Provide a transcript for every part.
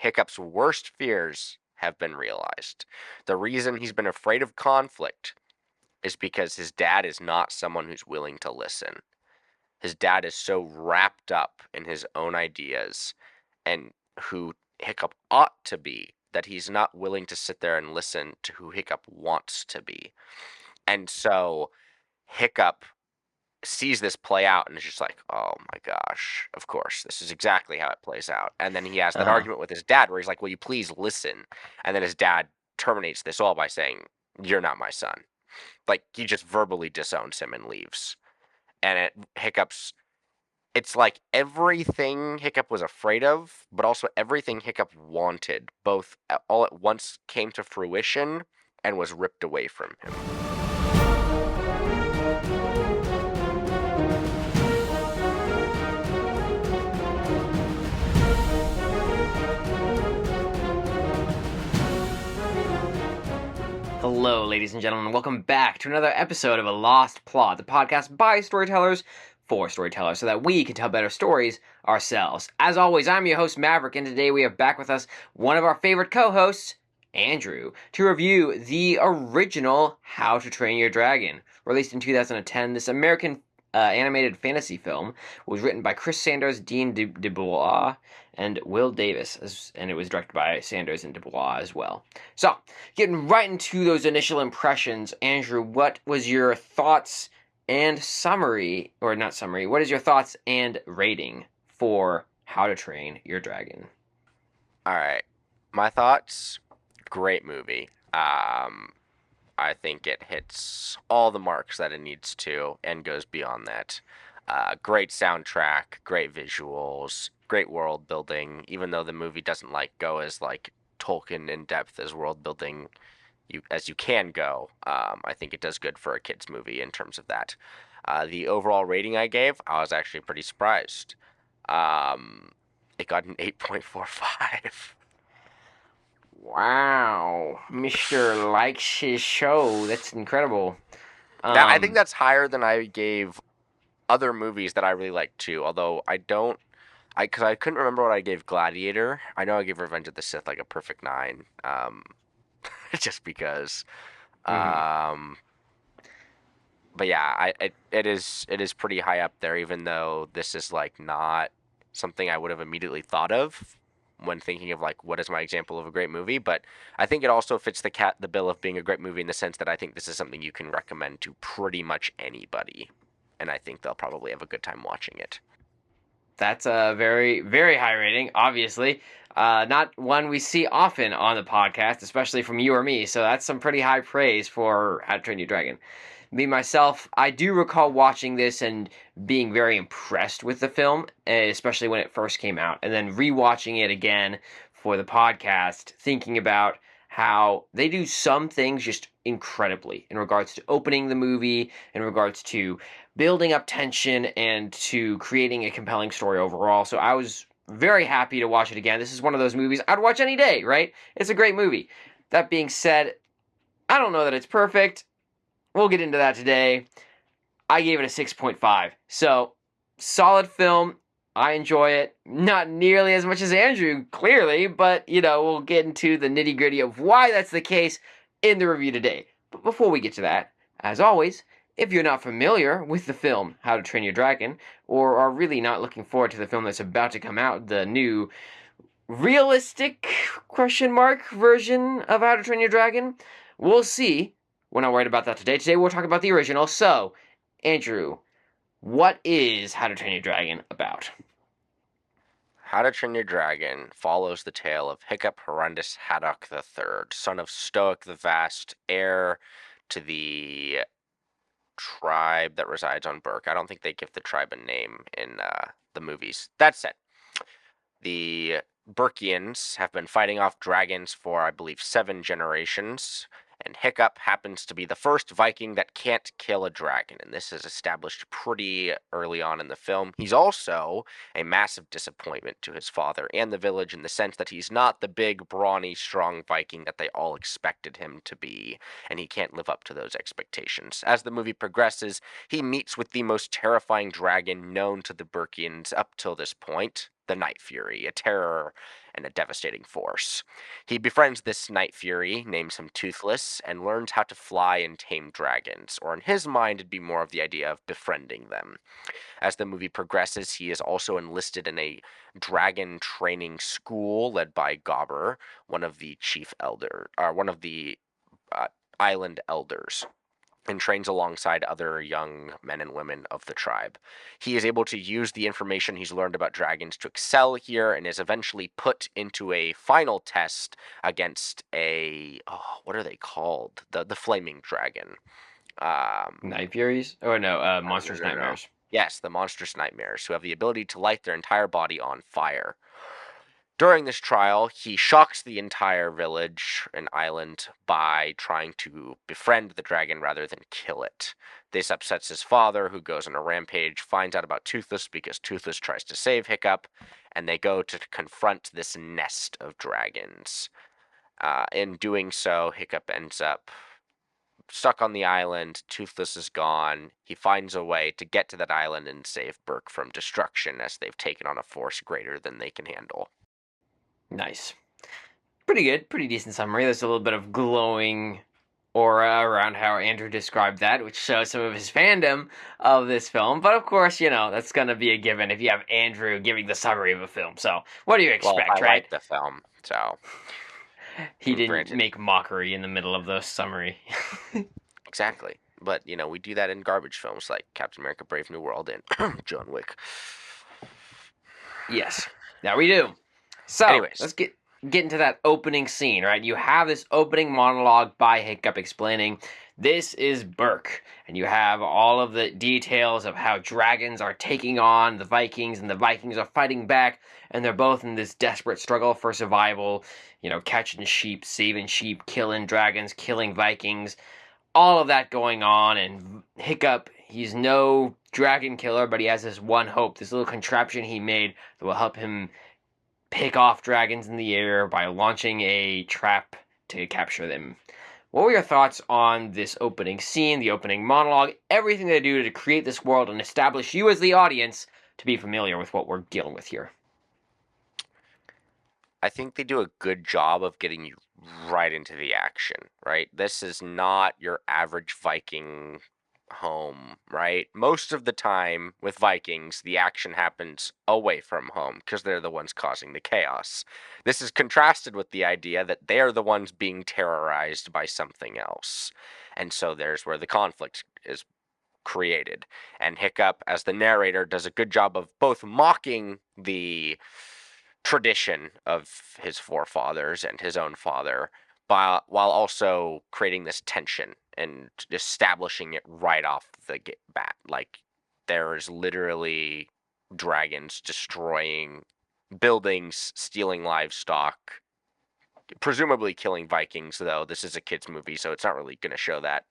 Hiccup's worst fears have been realized. The reason he's been afraid of conflict is because his dad is not someone who's willing to listen. His dad is so wrapped up in his own ideas and who Hiccup ought to be that he's not willing to sit there and listen to who Hiccup wants to be. And so Hiccup sees this play out and is just like, oh my gosh, of course, this is exactly how it plays out. And then he has that Uh-huh. argument with his dad where he's like, will you please listen? And then his dad terminates this all by saying, you're not my son. Like, he just verbally disowns him and leaves. And Hiccup's, it's like everything Hiccup was afraid of, but also everything Hiccup wanted, both all at once came to fruition and was ripped away from him. Hello, ladies and gentlemen. Welcome back to another episode of A Lost Plot, the podcast by storytellers for storytellers, so that we can tell better stories ourselves. As always, I'm your host, Maverick, and today we have back with us one of our favorite co-hosts, Andrew, to review the original How to Train Your Dragon. Released in 2010, this American animated fantasy film was written by Chris Sanders, Dean DeBois, and Will Davis, and it was directed by Sanders and DeBois as well. So, getting right into those initial impressions, Andrew, what was your thoughts and summary, or not summary, what is your thoughts and rating for How to Train Your Dragon? All right. My thoughts, great movie. I think it hits all the marks that it needs to and goes beyond that. Great soundtrack, great visuals, great world building. Even though the movie doesn't go as Tolkien in depth as world building as you can go, I think it does good for a kids movie in terms of that. The overall rating I gave, I was actually pretty surprised. It got an 8.45. Wow, Mr. likes his show. That's incredible. Now, I think Um, that's higher than I gave other movies that I really like too. Although I don't, because I couldn't remember what I gave Gladiator. I know I gave Revenge of the Sith like a perfect 9, just because. mhm. Um, but yeah, it is pretty high up there, even though this is not something I would have immediately thought of when thinking of what is my example of a great movie. But I think it also fits the bill of being a great movie in the sense that I think this is something you can recommend to pretty much anybody, and I think they'll probably have a good time watching it. That's a very, very high rating, obviously. Not one we see often on the podcast, especially from you or me. So that's some pretty high praise for How to Train Your Dragon. Me, myself, I do recall watching this and being very impressed with the film, especially when it first came out, and then rewatching it again for the podcast, thinking about how they do some things just incredibly in regards to opening the movie, in regards to building up tension and to creating a compelling story overall. So I was very happy to watch it again. This is one of those movies I'd watch any day, right? It's a great movie. That being said, I don't know that it's perfect. We'll get into that today. I gave it a 6.5. So, solid film. I enjoy it. Not nearly as much as Andrew, clearly, but, we'll get into the nitty gritty of why that's the case in the review today. But before we get to that, as always, if you're not familiar with the film How to Train Your Dragon, or are really not looking forward to the film that's about to come out, the new realistic question mark version of How to Train Your Dragon, we'll see. We're not worried about that today. Today we'll talk about the original. So, Andrew, what is How to Train Your Dragon about? How to Train Your Dragon follows the tale of Hiccup Horrendous Haddock III, son of Stoic the Vast, heir to the tribe that resides on Burke. I don't think they give the tribe a name in the movies. That said, the Burkians have been fighting off dragons for, I believe, 7 generations, and Hiccup happens to be the first Viking that can't kill a dragon, and this is established pretty early on in the film. He's also a massive disappointment to his father and the village in the sense that he's not the big, brawny, strong Viking that they all expected him to be, and he can't live up to those expectations. As the movie progresses, he meets with the most terrifying dragon known to the Burkians up till this point, the Night Fury, a terror and a devastating force. He befriends this Night Fury, names him Toothless, and learns how to fly and tame dragons, or in his mind, it'd be more of the idea of befriending them. As the movie progresses, he is also enlisted in a dragon training school led by Gobber, one of the one of the uh, island elders, and trains alongside other young men and women of the tribe. He is able to use the information he's learned about dragons to excel here, and is eventually put into a final test against what are they called? The flaming dragon. Night Furies? Or no, No, Monstrous no, no. Nightmares. Yes, the monstrous nightmares, who have the ability to light their entire body on fire. During this trial, he shocks the entire village and island by trying to befriend the dragon rather than kill it. This upsets his father, who goes on a rampage, finds out about Toothless because Toothless tries to save Hiccup, and they go to confront this nest of dragons. In doing so, Hiccup ends up stuck on the island. Toothless is gone. He finds a way to get to that island and save Burke from destruction, as they've taken on a force greater than they can handle. Nice. Pretty good. Pretty decent summary. There's a little bit of glowing aura around how Andrew described that, which shows some of his fandom of this film. But of course, that's going to be a given if you have Andrew giving the summary of a film. So, what do you Well, I expect, right? like the film, so He didn't granted, make mockery in the middle of the summary. exactly. But we do that in garbage films like Captain America: Brave New World and John Wick. Yes, that we do. So Anyways, let's get into that opening scene, right? You have this opening monologue by Hiccup explaining this is Burke, and you have all of the details of how dragons are taking on the Vikings, and the Vikings are fighting back, and they're both in this desperate struggle for survival. Catching sheep, saving sheep, killing dragons, killing Vikings, all of that going on. And Hiccup, he's no dragon killer, but he has this one hope, this little contraption he made that will help him pick off dragons in the air by launching a trap to capture them. What were your thoughts on this opening scene, the opening monologue, everything they do to create this world and establish you as the audience to be familiar with what we're dealing with here? I think they do a good job of getting you right into the action, right? This is not your average Viking home, right? Most of the time with Vikings, the action happens away from home because they're the ones causing the chaos. This is contrasted with the idea that they're the ones being terrorized by something else. And so there's where the conflict is created. And Hiccup, as the narrator, does a good job of both mocking the tradition of his forefathers and his own father, while also creating this tension and establishing it right off the bat. Like, there is literally dragons destroying buildings, stealing livestock, presumably killing Vikings, though this is a kids movie, so it's not really going to show that.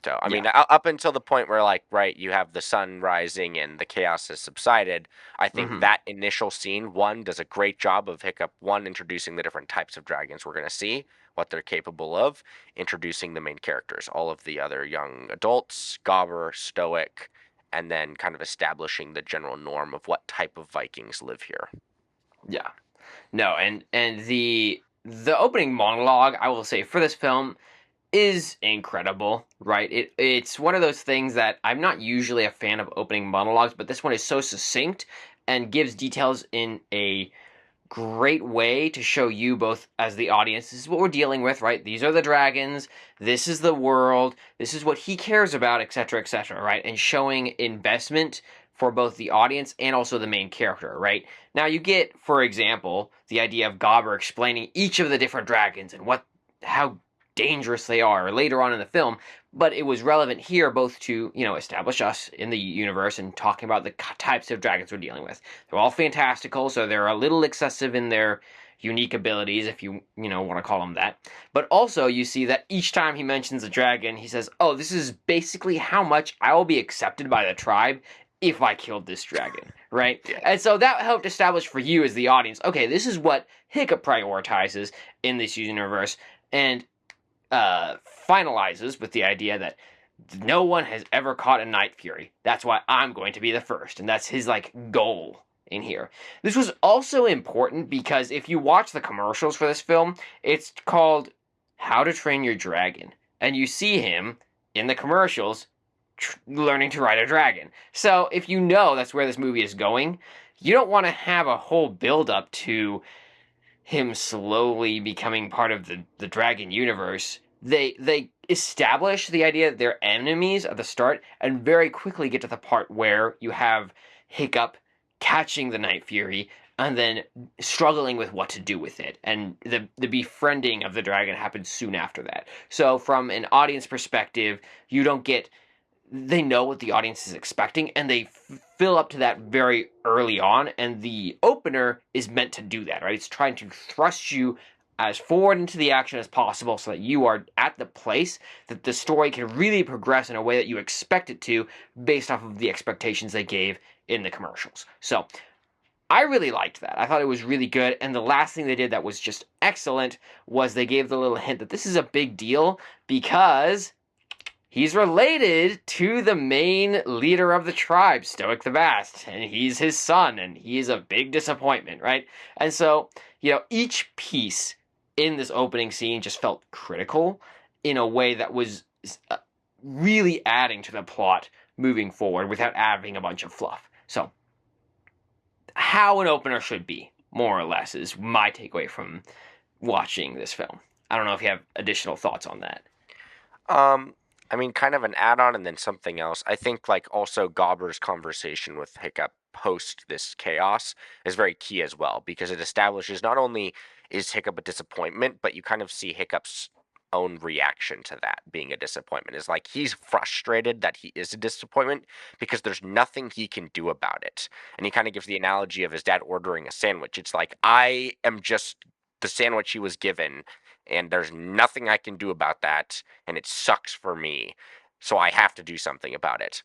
So, I Yeah. mean, up until the point where, like, right, you have the sun rising and the chaos has subsided, I think Hmm. that initial scene, one, does a great job of Hiccup, one, introducing the different types of dragons we're going to see, what they're capable of, introducing the main characters, all of the other young adults, Gobber, Stoic, and then kind of establishing the general norm of what type of Vikings live here. Yeah. No, and the opening monologue, I will say, for this film is incredible, right? It's one of those things that I'm not usually a fan of opening monologues, but this one is so succinct and gives details in a great way to show you both as the audience, this is what we're dealing with, right? These are the dragons, this is the world, this is what he cares about, etc., right? And showing investment for both the audience and also the main character, right? Now you get, for example, the idea of Gobber explaining each of the different dragons and how dangerous they are later on in the film, but it was relevant here both to, establish us in the universe and talking about the types of dragons we're dealing with. They're all fantastical, so they're a little excessive in their unique abilities, if you want to call them that. But also, you see that each time he mentions a dragon, he says, "Oh, this is basically how much I will be accepted by the tribe if I killed this dragon," right? Yeah. And so that helped establish for you as the audience, okay, this is what Hiccup prioritizes in this universe, and finalizes with the idea that no one has ever caught a Night Fury. That's why I'm going to be the first, and that's his goal in here. This was also important because if you watch the commercials for this film, it's called How to Train Your Dragon. And you see him in the commercials learning to ride a dragon. So if you know that's where this movie is going, you don't want to have a whole build up to him slowly becoming part of the dragon universe. They establish the idea that they're enemies at the start and very quickly get to the part where you have Hiccup catching the Night Fury and then struggling with what to do with it. And the befriending of the dragon happens soon after that. So from an audience perspective, you don't get they know what the audience is expecting and they fill up to that very early on, and the opener is meant to do that, right? It's trying to thrust you as forward into the action as possible so that you are at the place that the story can really progress in a way that you expect it to based off of the expectations they gave in the commercials. So I really liked that. I thought it was really good. And the last thing they did that was just excellent was they gave the little hint that this is a big deal because he's related to the main leader of the tribe, Stoic the Vast, and he's his son, and he's a big disappointment, right? And so, each piece in this opening scene just felt critical in a way that was really adding to the plot moving forward without adding a bunch of fluff. So, how an opener should be, more or less, is my takeaway from watching this film. I don't know if you have additional thoughts on that. I mean, kind of an add-on and then something else. I think like also Gobber's conversation with Hiccup post this chaos is very key as well because it establishes not only is Hiccup a disappointment, but you kind of see Hiccup's own reaction to that being a disappointment. Is like he's frustrated that he is a disappointment because there's nothing he can do about it. And he kind of gives the analogy of his dad ordering a sandwich. It's like I am just the sandwich he was given and there's nothing I can do about that, and it sucks for me, so I have to do something about it.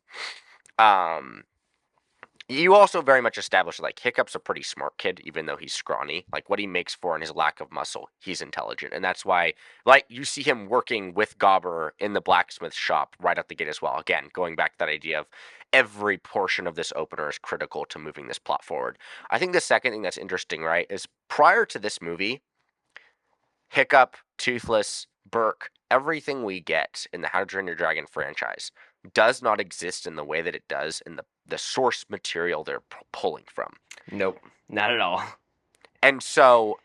You also very much establish like Hiccup's a pretty smart kid, even though he's scrawny. Like what he makes for in his lack of muscle, he's intelligent, and that's why like you see him working with Gobber in the blacksmith shop right out the gate as well. Again, going back to that idea of every portion of this opener is critical to moving this plot forward. I think the second thing that's interesting, right, is prior to this movie, Hiccup, Toothless, Burke, everything we get in the How to Train Your Dragon franchise does not exist in the way that it does in the source material they're pulling from. Nope, not at all. And so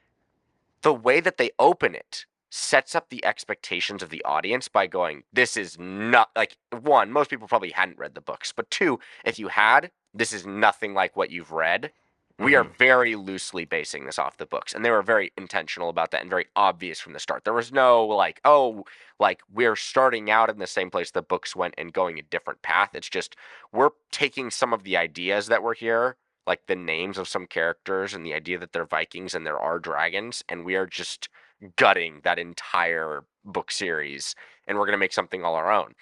the way that they open it sets up the expectations of the audience by going, this is not like one, most people probably hadn't read the books, but two, if you had, this is nothing like what you've read. We are very loosely basing this off the books, and they were very intentional about that and very obvious from the start. There was no like, oh, like we're starting out in the same place the books went and going a different path. It's just we're taking some of the ideas that were here, like the names of some characters and the idea that they're Vikings and there are dragons, and we are just gutting that entire book series, and we're going to make something all our own.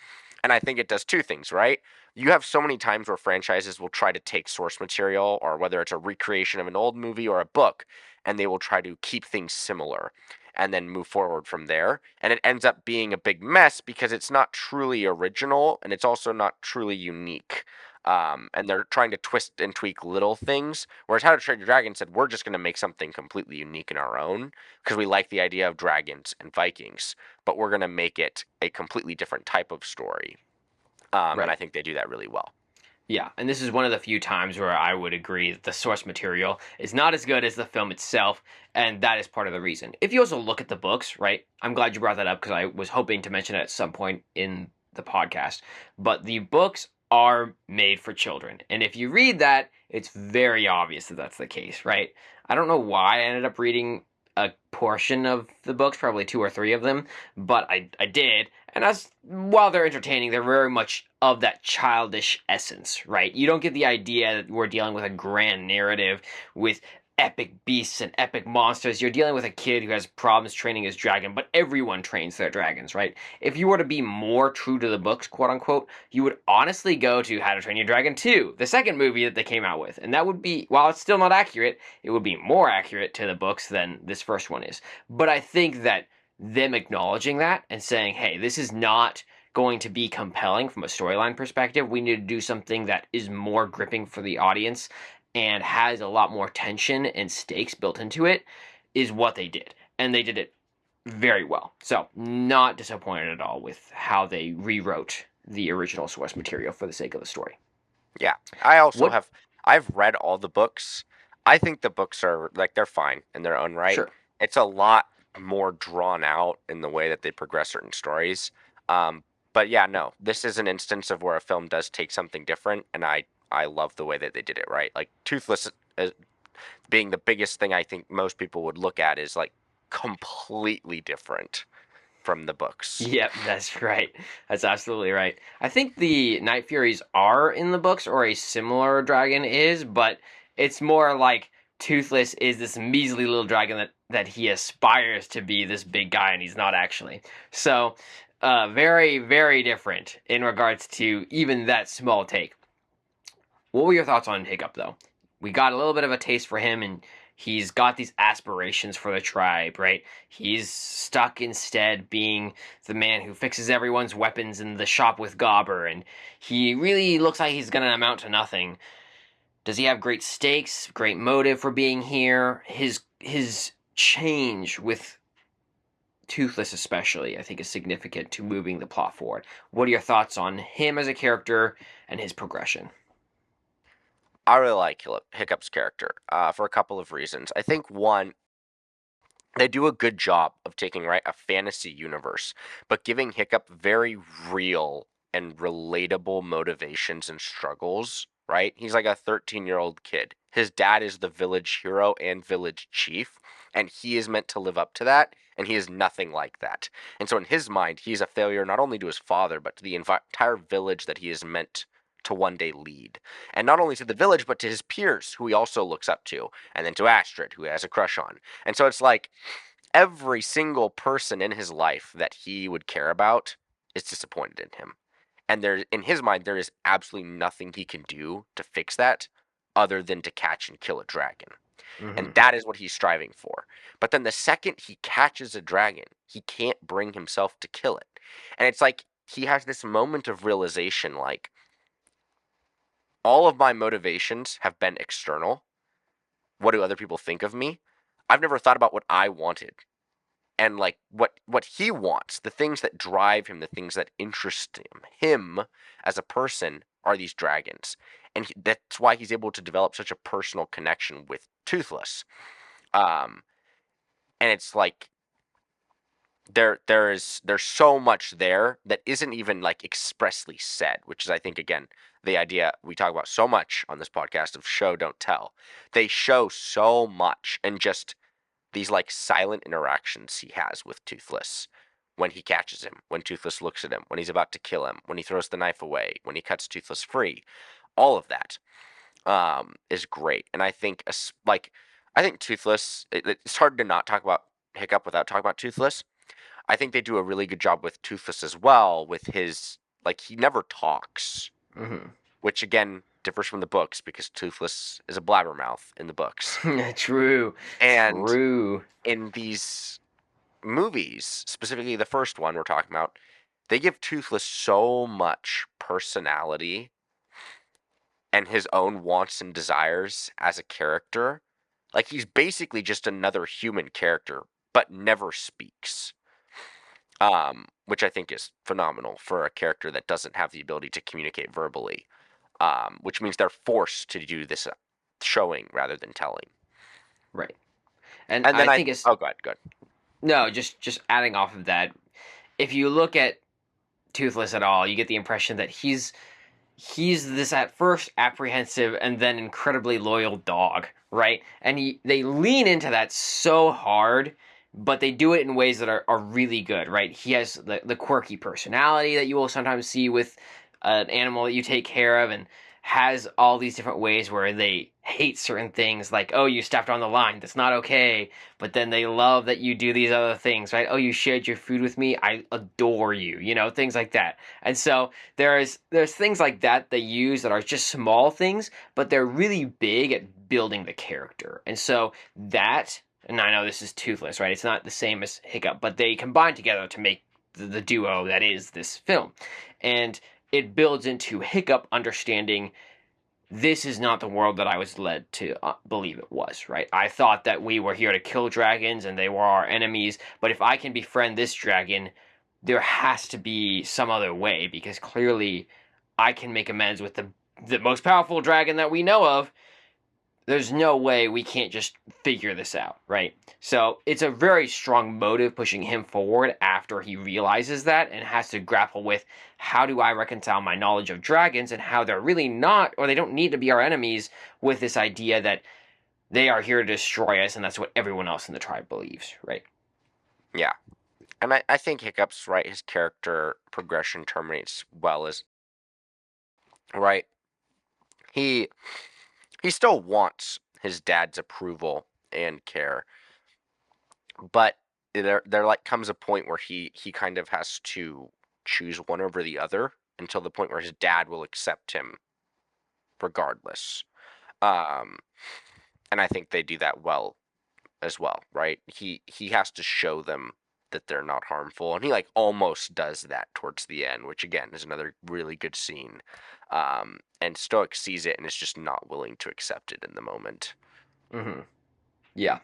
And I think it does two things, right? You have so many times where franchises will try to take source material, or whether it's a recreation of an old movie or a book, and they will try to keep things similar and then move forward from there. And it ends up being a big mess because it's not truly original and it's also not truly unique. And they're trying to twist and tweak little things. Whereas How to Train Your Dragon said, we're just going to make something completely unique in our own because we like the idea of dragons and Vikings, but we're going to make it a completely different type of story. And I think they do that really well. Yeah, and this is one of the few times where I would agree that the source material is not as good as the film itself, and that is part of the reason. If you also look at the books, right? I'm glad you brought that up because I was hoping to mention it at some point in the podcast. But the books are made for children, and if you read that, it's very obvious that that's the case, right? I don't know why I ended up reading a portion of the books, probably two or three of them, but I did. And while they're entertaining, they're very much of that childish essence, right? You don't get the idea that we're dealing with a grand narrative with epic beasts and epic monsters. You're dealing with a kid who has problems training his dragon, but everyone trains their dragons, right? If you were to be more true to the books, quote unquote, you would honestly go to How to Train Your Dragon 2, the second movie that they came out with. And that would be, while it's still not accurate, it would be more accurate to the books than this first one is. But I think that them acknowledging that and saying, hey, this is not going to be compelling from a storyline perspective. We need to do something that is more gripping for the audience and has a lot more tension and stakes built into it is what they did. And they did it very well. So, not disappointed at all with how they rewrote the original source material for the sake of the story. Yeah. I also What? have I've read all the books. I think the books are like they're fine in their own right. Sure. It's a lot more drawn out in the way that they progress certain stories. Um, but yeah, no, this is an instance of where a film does take something different, and I love the way that they did it, right? Like Toothless being the biggest thing I think most people would look at is like completely different from the books. Yep, that's right. That's absolutely right. I think the Night Furies are in the books, or a similar dragon is, but it's more like Toothless is this measly little dragon that he aspires to be this big guy, and he's not actually. So, very, very different in regards to even that small take. What were your thoughts on Hiccup, though? We got a little bit of a taste for him, and he's got these aspirations for the tribe, right? He's stuck instead being the man who fixes everyone's weapons in the shop with Gobber, and he really looks like he's going to amount to nothing. Does he have great stakes, great motive for being here? His change with Toothless especially, I think, is significant to moving the plot forward. What are your thoughts on him as a character and his progression? I really like Hiccup's character for a couple of reasons. I think one, they do a good job of taking right a fantasy universe, but giving Hiccup very real and relatable motivations and struggles. Right? He's like a 13-year-old kid. His dad is the village hero and village chief, and he is meant to live up to that, and he is nothing like that. And so, in his mind, he's a failure not only to his father, but to the entire village that he is meant to one day lead. And not only to the village, but to his peers, who he also looks up to, and then to Astrid, who he has a crush on. And so, it's like every single person in his life that he would care about is disappointed in him. And there, in his mind, there is absolutely nothing he can do to fix that other than to catch and kill a dragon. And Mm-hmm. that is what he's striving for. But then the second he catches a dragon, he can't bring himself to kill it. And it's like he has this moment of realization like, all of my motivations have been external. What do other people think of me? I've never thought about what I wanted. And like what he wants, the things that drive him, the things that interest him as a person are these dragons. And that's why he's able to develop such a personal connection with Toothless. Um, and it's like there's so much there that isn't even like expressly said, which is I think again the idea we talk about so much on this podcast of show don't tell. They show so much and just these like silent interactions he has with Toothless. When he catches him, when Toothless looks at him, when he's about to kill him, when he throws the knife away, when he cuts Toothless free, all of that is great. And I think like I think Toothless. It's hard to not talk about Hiccup without talking about Toothless. I think they do a really good job with Toothless as well. With his like he never talks, Mm-hmm. which again differs from the books because Toothless is a blabbermouth in the books. True, And true. in these movies, specifically the first one we're talking about, they give Toothless so much personality and his own wants and desires as a character. Like he's basically just another human character, but never speaks. Which I think is phenomenal for a character that doesn't have the ability to communicate verbally. Which means they're forced to do this showing rather than telling. Right. And And then I think it's oh, good. no, just adding off of that. If you look at Toothless at all, you get the impression that he's this at first apprehensive and then incredibly loyal dog, right? And they lean into that so hard, but they do it in ways that are really good, right? He has the quirky personality that you will sometimes see with an animal that you take care of, and has all these different ways where they hate certain things, like, oh, you stepped on the line, that's not okay, but then they love that you do these other things, right? Oh, you shared your food with me, I adore you, things like that. And so there's things like that they use that are just small things, but they're really big at building the character. And so that, and I know this is Toothless, right? It's not the same as Hiccup, but they combine together to make the duo that is this film. And it builds into Hiccup understanding this is not the world that I was led to believe it was, right? I thought that we were here to kill dragons and they were our enemies, but if I can befriend this dragon, there has to be some other way, because clearly I can make amends with the most powerful dragon that we know of. There's no way we can't just figure this out, right? So it's a very strong motive pushing him forward after he realizes that and has to grapple with, how do I reconcile my knowledge of dragons and how they're really not, or they don't need to be, our enemies, with this idea that they are here to destroy us, and that's what everyone else in the tribe believes, right? Yeah. And I think Hiccup's right, his character progression terminates well as right. He he still wants his dad's approval and care, but there like comes a point where he kind of has to choose one over the other until the point where his dad will accept him regardless. Um and I think they do that well as well, right? He has to show them that they're not harmful, and he like almost does that towards the end, which again is another really good scene. And Stoic sees it and is just not willing to accept it in the moment. Mm-hmm. Yeah.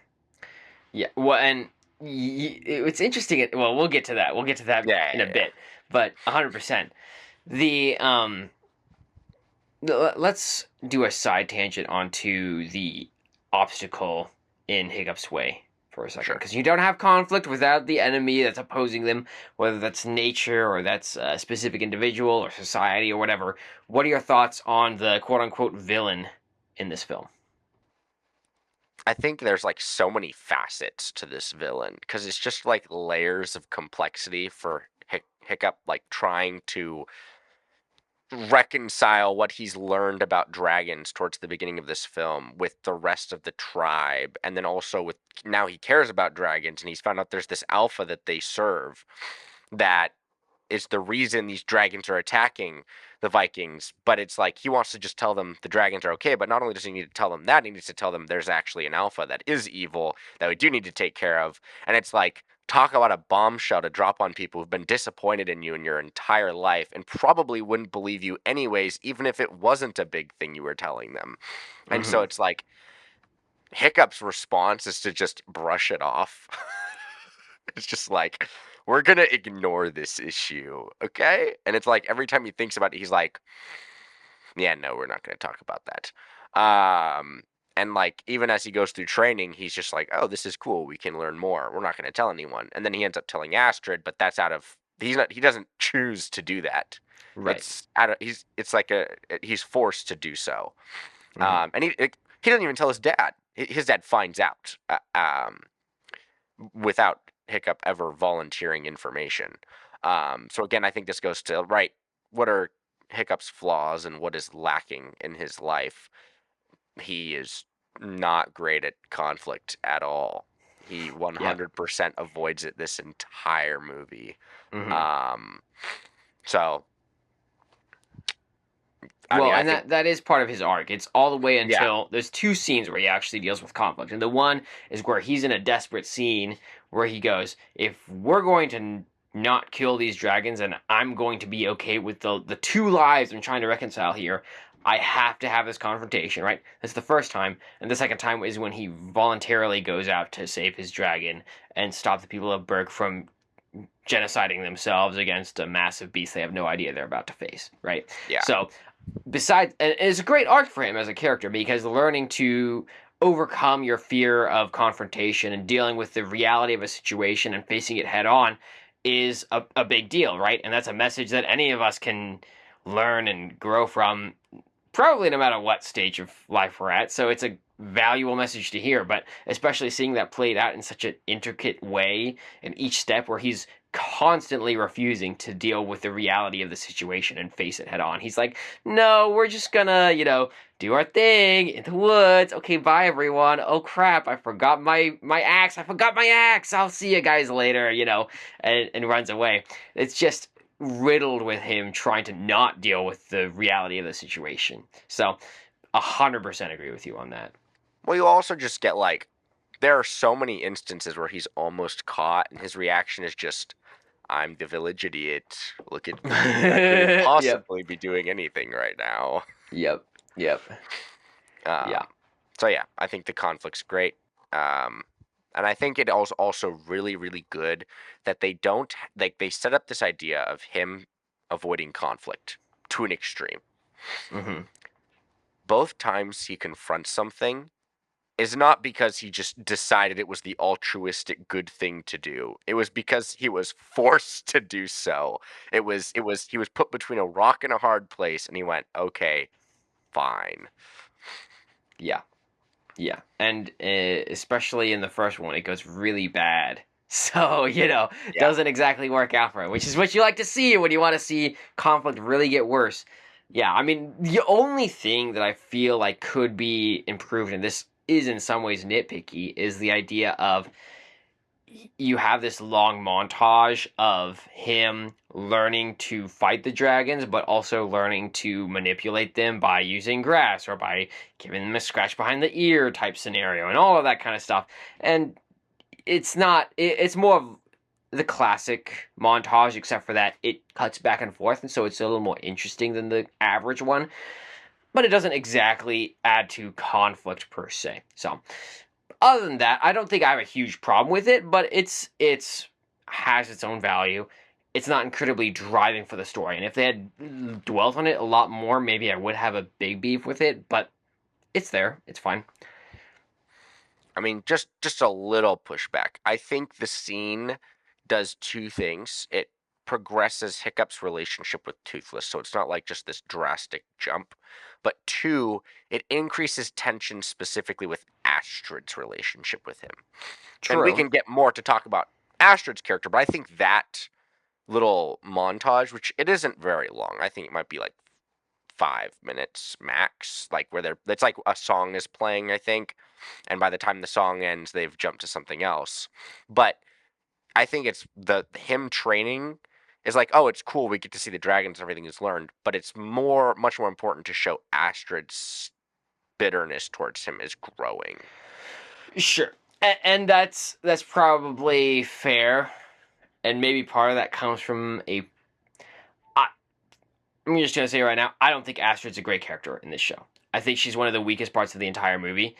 Yeah. Well, and it's interesting. Well, we'll get to that. We'll get to that Yeah, in a yeah, yeah. bit. But 100%. The let's do a side tangent onto the obstacle in Hiccup's way for a second, Sure. because you don't have conflict without the enemy that's opposing them, whether that's nature or that's a specific individual or society or whatever. What are your thoughts on the quote unquote villain in this film? I think there's like so many facets to this villain because it's just like layers of complexity for Hiccup, like trying to reconcile what he's learned about dragons towards the beginning of this film with the rest of the tribe, and then also with, now he cares about dragons and he's found out there's this alpha that they serve that is the reason these dragons are attacking the Vikings. But it's like he wants to just tell them the dragons are okay, but not only does he need to tell them that, he needs to tell them there's actually an alpha that is evil that we do need to take care of. And it's like, talk about a bombshell to drop on people who've been disappointed in you in your entire life and probably wouldn't believe you anyways, even if it wasn't a big thing you were telling them. And so Mm-hmm. it's like Hiccup's response is to just brush it off. It's just like, we're gonna ignore this issue, okay? And it's like every time he thinks about it, he's like, yeah, no, we're not gonna talk about that. And like even as he goes through training, he's just like, oh, this is cool. We can learn more. We're not gonna tell anyone. And then he ends up telling Astrid, but that's out of, he doesn't choose to do that. Right. It's out of, it's like he's forced to do so. Mm-hmm. And he doesn't even tell his dad. His dad finds out. Without Hiccup ever volunteering information. So again, I think this goes to, right, what are Hiccup's flaws and what is lacking in his life. He is not great at conflict at all. He Yeah. 100% avoids it this entire movie. Mm-hmm. Um, so I Well, mean, I and think, that is part of his arc. It's all the way yeah, until there's two scenes where he actually deals with conflict, and the one is where he's in a desperate scene where he goes, "If we're going to not kill these dragons, and I'm going to be okay with the two lives I'm trying to reconcile here, I have to have this confrontation." Right? That's the first time, and the second time is when he voluntarily goes out to save his dragon and stop the people of Berg from genociding themselves against a massive beast they have no idea they're about to face. Right? yeah, So besides, and it's a great arc for him as a character, because learning to overcome your fear of confrontation and dealing with the reality of a situation and facing it head on is a big deal, right? And that's a message that any of us can learn and grow from, probably no matter what stage of life we're at. So it's a valuable message to hear, but especially seeing that played out in such an intricate way in each step, where he's constantly refusing to deal with the reality of the situation and face it head on. He's like, no, we're just gonna, do our thing in the woods. Okay, bye everyone. Oh crap, I forgot my axe. I forgot my axe. I'll see you guys later, and runs away. It's just riddled with him trying to not deal with the reality of the situation. So, 100% agree with you on that. well, you also just get like, there are so many instances where he's almost caught and his reaction is just, I'm the village idiot. Look at me. I couldn't Yep. possibly be doing anything right now. Yep. Yep. Yeah. So yeah, I think the conflict's great. Um, and I think it also really, really good that they don't like they set up this idea of him avoiding conflict to an extreme. Mm-hmm. Both times he confronts something is not because he just decided it was the altruistic good thing to do. It was because he was forced to do so. It was he was put between a rock and a hard place and he went, "Okay, fine." Yeah. Yeah. And especially in the first one, it goes really bad. So, Yeah. doesn't exactly work out for him, which is what you like to see when you want to see conflict really get worse. Yeah, I mean, the only thing that I feel like could be improved, and this is in some ways nitpicky, is the idea of you have this long montage of him learning to fight the dragons, but also learning to manipulate them by using grass or by giving them a scratch behind the ear type scenario and all of that kind of stuff. And it's not, it's more of the classic montage, except for that it cuts back and forth, and so it's a little more interesting than the average one. But it doesn't exactly add to conflict per se. So, other than that, I don't think I have a huge problem with it, but it's has its own value. It's not incredibly driving for the story, and if they had dwelt on it a lot more, maybe I would have a big beef with it. But it's there. It's fine. I mean, just a little pushback. I think the scene does two things. It progresses Hiccup's relationship with Toothless, so it's not like just this drastic jump. But two, it increases tension specifically with Astrid's relationship with him. And we True. can get more to talk about Astrid's character, but I think that little montage, which it isn't very long, I think it might be like 5 minutes max, like where it's like a song is playing, I think, and by the time the song ends, they've jumped to something else. But I think it's the him training is like, oh, it's cool. We get to see the dragons and everything he's learned, but it's much more important to show Astrid's bitterness towards him is growing. Sure. And that's probably fair, and maybe part of that comes from a. I'm just gonna say right now, I don't think Astrid's a great character in this show. I think she's one of the weakest parts of the entire movie.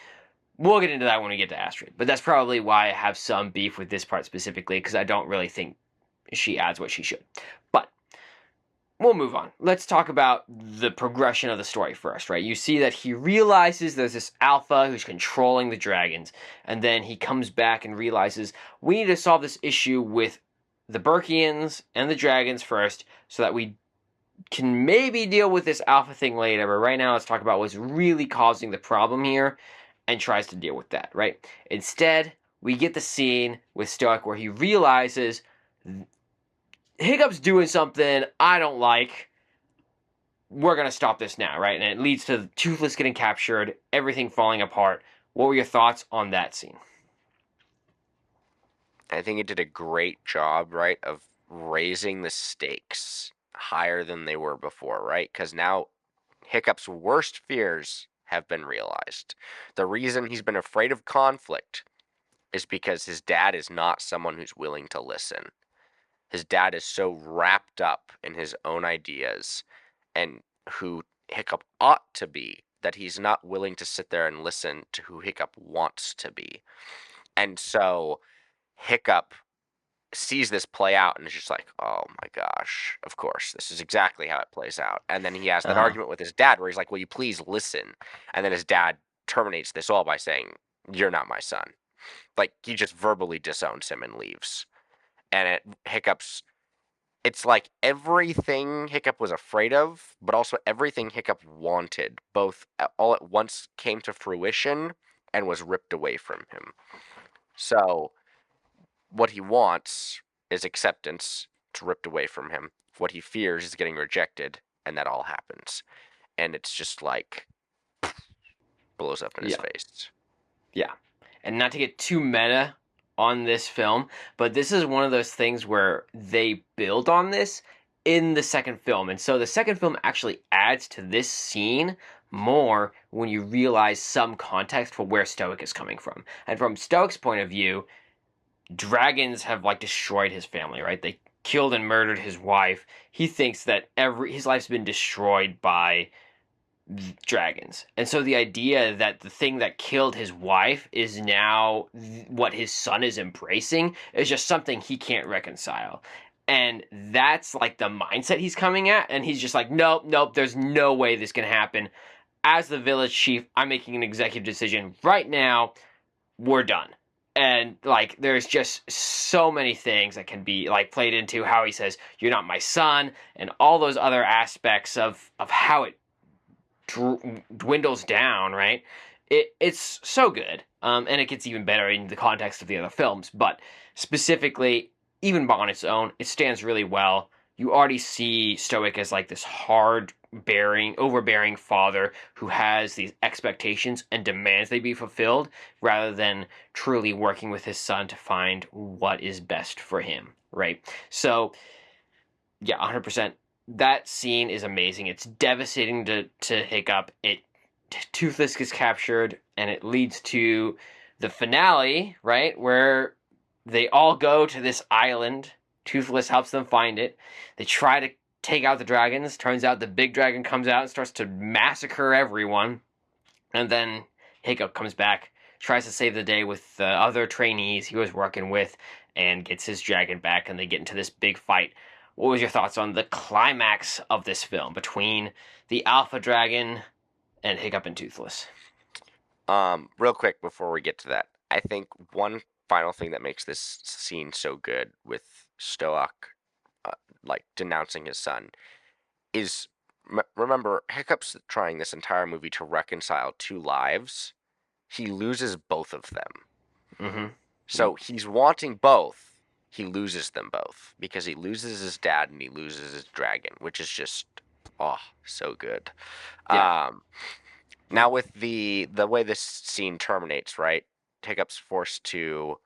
We'll get into that when we get to Astrid, but that's probably why I have some beef with this part specifically, because I don't really think she adds what she should. But we'll move on. Let's talk about the progression of the story first, right? You see that he realizes there's this alpha who's controlling the dragons, and then he comes back and realizes we need to solve this issue with the Burkians and the dragons first, so that we can maybe deal with this alpha thing later. But right now, let's talk about what's really causing the problem here and tries to deal with that, right? Instead, we get the scene with Stoic where he realizes Hiccup's doing something I don't like. We're going to stop this now, right? And it leads to Toothless getting captured, everything falling apart. What were your thoughts on that scene? I think it did a great job, right, of raising the stakes higher than they were before, right? Because now Hiccup's worst fears have been realized. The reason he's been afraid of conflict is because his dad is not someone who's willing to listen. His dad is so wrapped up in his own ideas and who Hiccup ought to be that he's not willing to sit there and listen to who Hiccup wants to be. And so Hiccup sees this play out and is just like, oh my gosh, of course, this is exactly how it plays out. And then he has Uh that huh. argument with his dad where he's like, will you please listen? And then his dad terminates this all by saying, you're not my son. Like, he just verbally disowns him and leaves. And Hiccup's, it's like everything Hiccup was afraid of, but also everything Hiccup wanted, both all at once came to fruition and was ripped away from him. So what he wants is acceptance. It's ripped away from him. What he fears is getting rejected, and that all happens. And it's just like blows up in his Yeah. face. Yeah. And not to get too meta on this film, but this is one of those things where they build on this in the second film. And so the second film actually adds to this scene more when you realize some context for where Stoic is coming from. And from Stoic's point of view, dragons have like destroyed his family, right? They killed and murdered his wife. He thinks that his life's been destroyed by dragons. And so the idea that the thing that killed his wife is now what his son is embracing is just something he can't reconcile. And that's like the mindset he's coming at. And he's just like, nope, nope, there's no way this can happen. As the village chief, I'm making an executive decision right now. We're done. And like, there's just so many things that can be like played into how he says, "You're not my son," and all those other aspects of how it dwindles down, right? It's so good, and it gets even better in the context of the other films. But specifically, even on its own, it stands really well. You already see Stoic as like this overbearing father who has these expectations and demands they be fulfilled, rather than truly working with his son to find what is best for him, right? So, yeah, 100%. That scene is amazing. It's devastating to Hiccup. Toothless gets captured, and it leads to the finale, right, where they all go to this island. Toothless helps them find it. They try to take out the dragons. Turns out the big dragon comes out and starts to massacre everyone. And then Hiccup comes back, tries to save the day with the other trainees he was working with, and gets his dragon back, and they get into this big fight. What was your thoughts on the climax of this film between the Alpha Dragon and Hiccup and Toothless? Real quick before we get to that, I think one final thing that makes this scene so good with Stoic, uh, like denouncing his son, is remember Hiccup's trying this entire movie to reconcile two lives. He loses both of them. Mm-hmm. So he's wanting both. He loses them both because he loses his dad and he loses his dragon, which is just so good. Yeah. Now with the way this scene terminates, right? Hiccup's forced to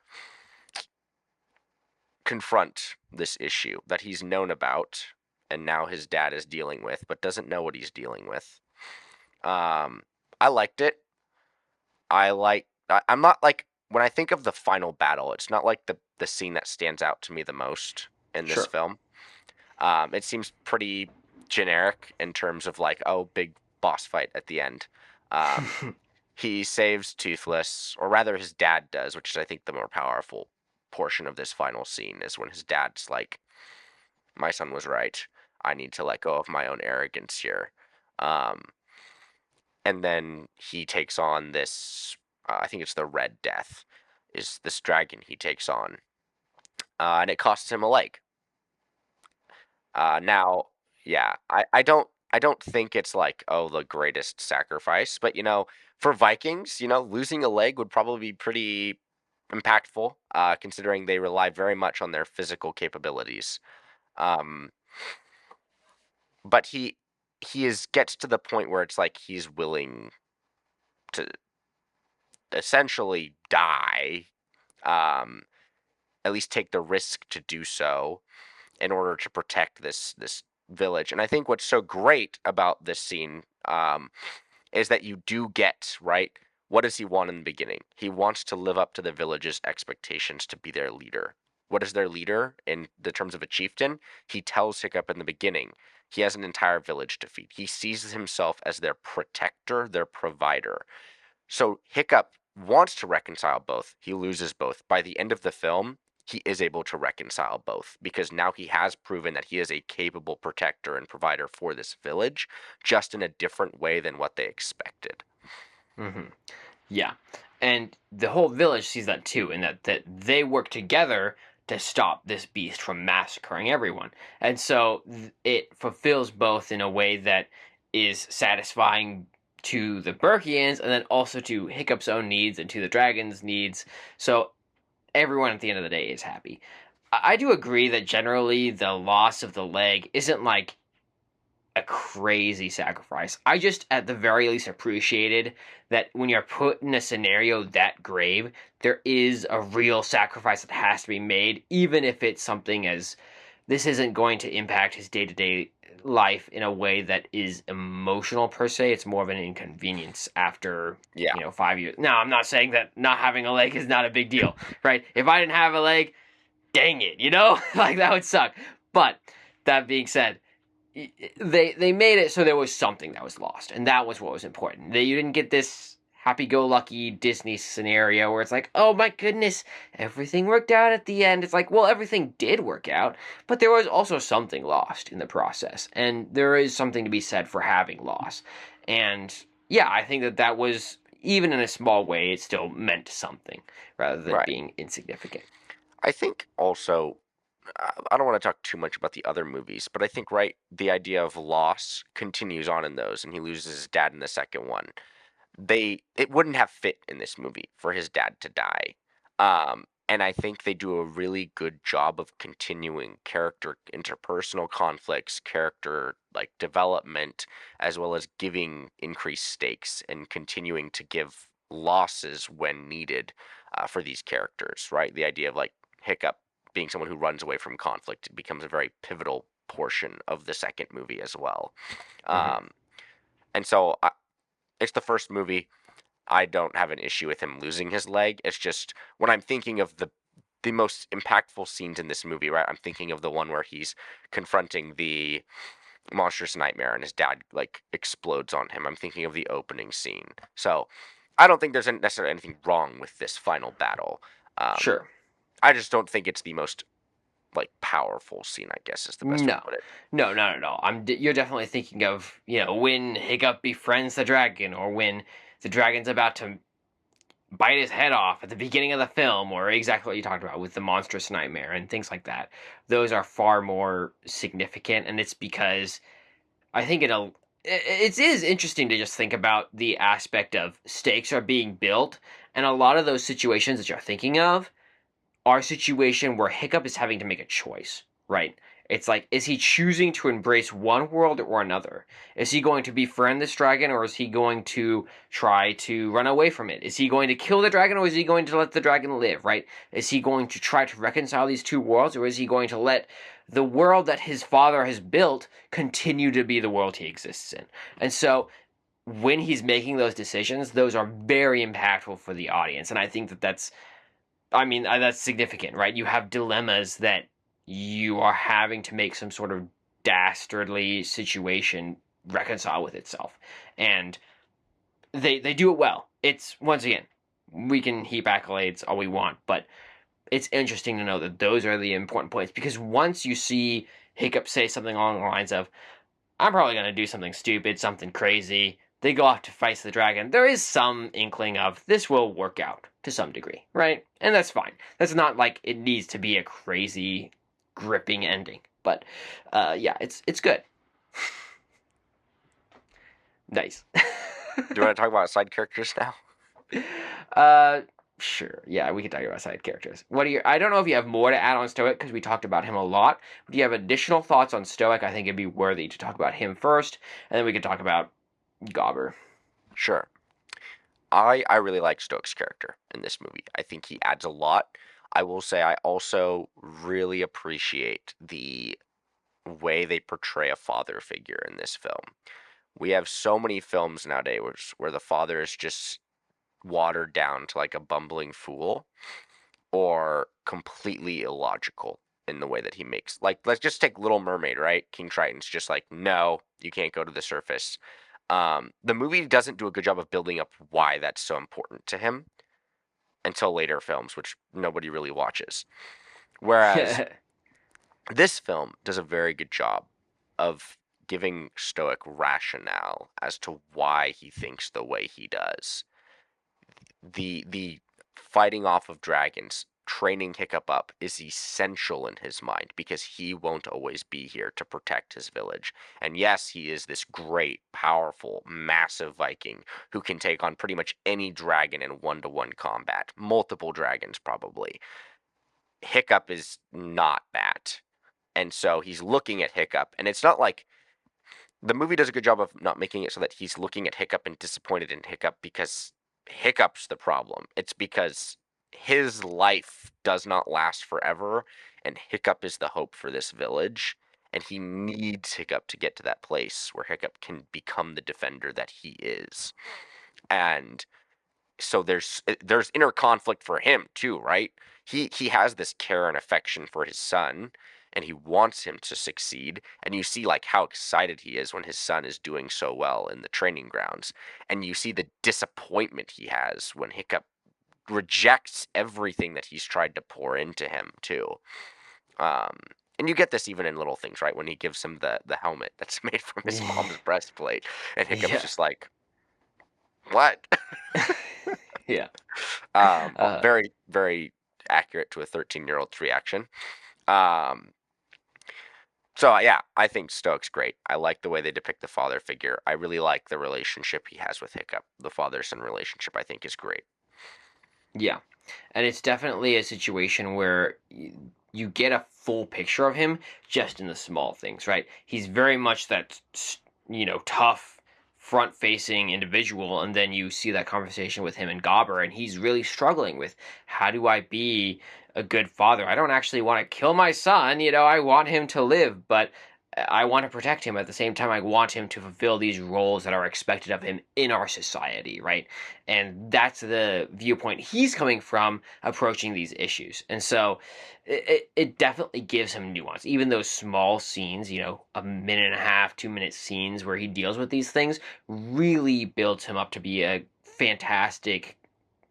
confront this issue that he's known about and now his dad is dealing with, but doesn't know what he's dealing with. I liked it. I'm not like when I think of the final battle, it's not like the scene that stands out to me the most in this Sure. film. It seems pretty generic in terms of like, oh, big boss fight at the end. Um, he saves Toothless, or rather his dad does, which is I think the more powerful portion of this final scene is when his dad's like, my son was right. I need to let go of my own arrogance here. Um, and then he takes on this, I think it's the Red Death, is this dragon he takes on. And it costs him a leg. Now, yeah, I don't think it's like, oh, the greatest sacrifice, but for Vikings, losing a leg would probably be pretty impactful, considering they rely very much on their physical capabilities. Um, but he gets to the point where it's like he's willing to essentially die, um, at least take the risk to do so in order to protect this village. And I think what's so great about this scene is that you do get right. What does he want in the beginning? He wants to live up to the village's expectations to be their leader. What is their leader in the terms of a chieftain? He tells Hiccup in the beginning he has an entire village to feed. He sees himself as their protector, their provider. So Hiccup wants to reconcile both. He loses both. By the end of the film, he is able to reconcile both because now he has proven that he is a capable protector and provider for this village, just in a different way than what they expected. Mm-hmm. Yeah. And the whole village sees that too, and that they work together to stop this beast from massacring everyone. And so it fulfills both in a way that is satisfying to the Burkians and then also to Hiccup's own needs and to the dragon's needs. So everyone at the end of the day is happy. I do agree that generally the loss of the leg isn't like a crazy sacrifice. I just, at the very least, appreciated that when you're put in a scenario that grave, there is a real sacrifice that has to be made, even if it's something as this isn't going to impact his day to day life in a way that is emotional per se. It's more of an inconvenience after Yeah. 5 years. Now, I'm not saying that not having a leg is not a big deal, right? If I didn't have a leg, dang it, like that would suck. But that being said, they made it so there was something that was lost, and that was what was important. That you didn't get this happy-go-lucky Disney scenario where it's like, oh my goodness, everything worked out at the end. It's like, well, everything did work out, but there was also something lost in the process, and there is something to be said for having loss. And yeah, I think that that was, even in a small way, it still meant something rather than Right. being insignificant. I think also, I don't want to talk too much about the other movies, but I think, right, the idea of loss continues on in those, and he loses his dad in the second one. It wouldn't have fit in this movie for his dad to die. And I think they do a really good job of continuing character interpersonal conflicts, character like development, as well as giving increased stakes and continuing to give losses when needed for these characters, right? The idea of like Hiccup being someone who runs away from conflict becomes a very pivotal portion of the second movie as well. Hmm. Um, and so it's the first movie. I don't have an issue with him losing his leg. It's just when I'm thinking of the most impactful scenes in this movie, right? I'm thinking of the one where he's confronting the monstrous nightmare and his dad like explodes on him. I'm thinking of the opening scene. So I don't think there's necessarily anything wrong with this final battle. Um, Sure. I just don't think it's the most like powerful scene. I guess is the best way to No, put it. no, not at all. You're definitely thinking of, when Hiccup befriends the dragon, or when the dragon's about to bite his head off at the beginning of the film, or exactly what you talked about with the monstrous nightmare and things like that. Those are far more significant, and it's because I think it is interesting to just think about the aspect of stakes are being built, and a lot of those situations that you're thinking of our situation where Hiccup is having to make a choice, right? It's like, is he choosing to embrace one world or another? Is he going to befriend this dragon, or is he going to try to run away from it? Is he going to kill the dragon, or is he going to let the dragon live, right? Is he going to try to reconcile these two worlds, or is he going to let the world that his father has built continue to be the world he exists in? And so, when he's making those decisions, those are very impactful for the audience. And I think that that's significant, right? You have dilemmas that you are having to make some sort of dastardly situation reconcile with itself. And they do it well. It's, once again, we can heap accolades all we want, but it's interesting to know that those are the important points, because once you see Hiccup say something along the lines of, I'm probably going to do something stupid, something crazy. They go off to fight the dragon. There is some inkling of this will work out to some degree, right? And that's fine. That's not like it needs to be a crazy, gripping ending. But yeah, it's good. Nice. Do you want to talk about side characters now? uh, sure. Yeah, we can talk about side characters. What do you? I don't know if you have more to add on Stoic because we talked about him a lot. Do you have additional thoughts on Stoic? I think it'd be worthy to talk about him first, and then we could talk about Gobber. Sure. I really like Stoke's character in this movie. I think he adds a lot. I will say I also really appreciate the way they portray a father figure in this film. We have so many films nowadays where the father is just watered down to like a bumbling fool or completely illogical in the way that he makes. Like, let's just take Little Mermaid, right? King Triton's just like, no, you can't go to the surface. The movie doesn't do a good job of building up why that's so important to him until later films, which nobody really watches. Whereas this film does a very good job of giving Stoic rationale as to why he thinks the way he does. The fighting off of dragons, training Hiccup up is essential in his mind because he won't always be here to protect his village. And yes, he is this great, powerful, massive Viking who can take on pretty much any dragon in one-to-one combat, multiple dragons probably. Hiccup is not that. And so he's looking at Hiccup, and it's not like the movie does a good job of not making it so that he's looking at Hiccup and disappointed in Hiccup because Hiccup's the problem. It's because his life does not last forever, and Hiccup is the hope for this village. And he needs Hiccup to get to that place where Hiccup can become the defender that he is. And so there's inner conflict for him too, right? He has this care and affection for his son, and he wants him to succeed. And you see like how excited he is when his son is doing so well in the training grounds, and you see the disappointment he has when Hiccup rejects everything that he's tried to pour into him too. Um, and you get this even in little things, right? When he gives him the helmet that's made from his mom's breastplate, and Hiccup's Yeah. just like, "What?" Yeah. Uh, Very, very accurate to a 13-year-old's reaction. Um, so yeah, I think Stoic's great. I like the way they depict the father figure. I really like the relationship he has with Hiccup. The father-son relationship, I think, is great. yeah. And it's definitely a situation where you get a full picture of him just in the small things, right? He's very much that, tough, front facing individual. And then you see that conversation with him and Gobber, and he's really struggling with how do I be a good father? I don't actually want to kill my son. I want him to live, but I want to protect him at the same time. I want him to fulfill these roles that are expected of him in our society, right? And that's the viewpoint he's coming from approaching these issues. And so it definitely gives him nuance. Even those small scenes, a minute and a half, 2 minute scenes where he deals with these things, really builds him up to be a fantastic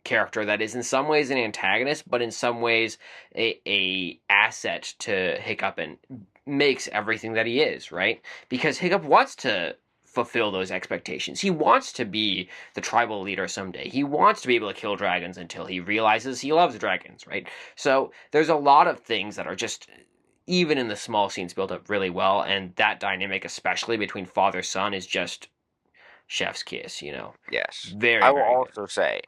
character that is in some ways an antagonist, but in some ways a asset to Hiccup and makes everything that he is, right? Because Hiccup wants to fulfill those expectations. He wants to be the tribal leader someday. He wants to be able to kill dragons until he realizes he loves dragons, right? So there's a lot of things that are just even in the small scenes built up really well, and that dynamic especially between father son is just chef's kiss. Yes. Very, I will very good. also say,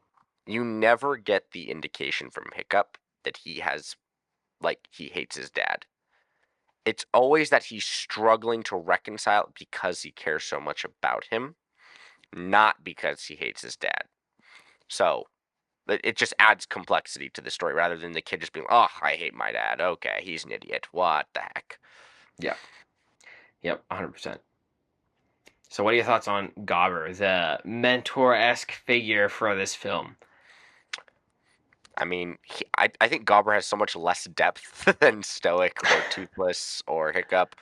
you never get the indication from Hiccup that he has, like, he hates his dad. It's always that he's struggling to reconcile because he cares so much about him, not because he hates his dad. So it just adds complexity to the story rather than the kid just being, oh, I hate my dad. Okay, he's an idiot. What the heck? Yeah. Yep, 100%. So, what are your thoughts on Gobber, the mentor esque figure for this film? I mean, I think Gobber has so much less depth than Stoic or Toothless or Hiccup.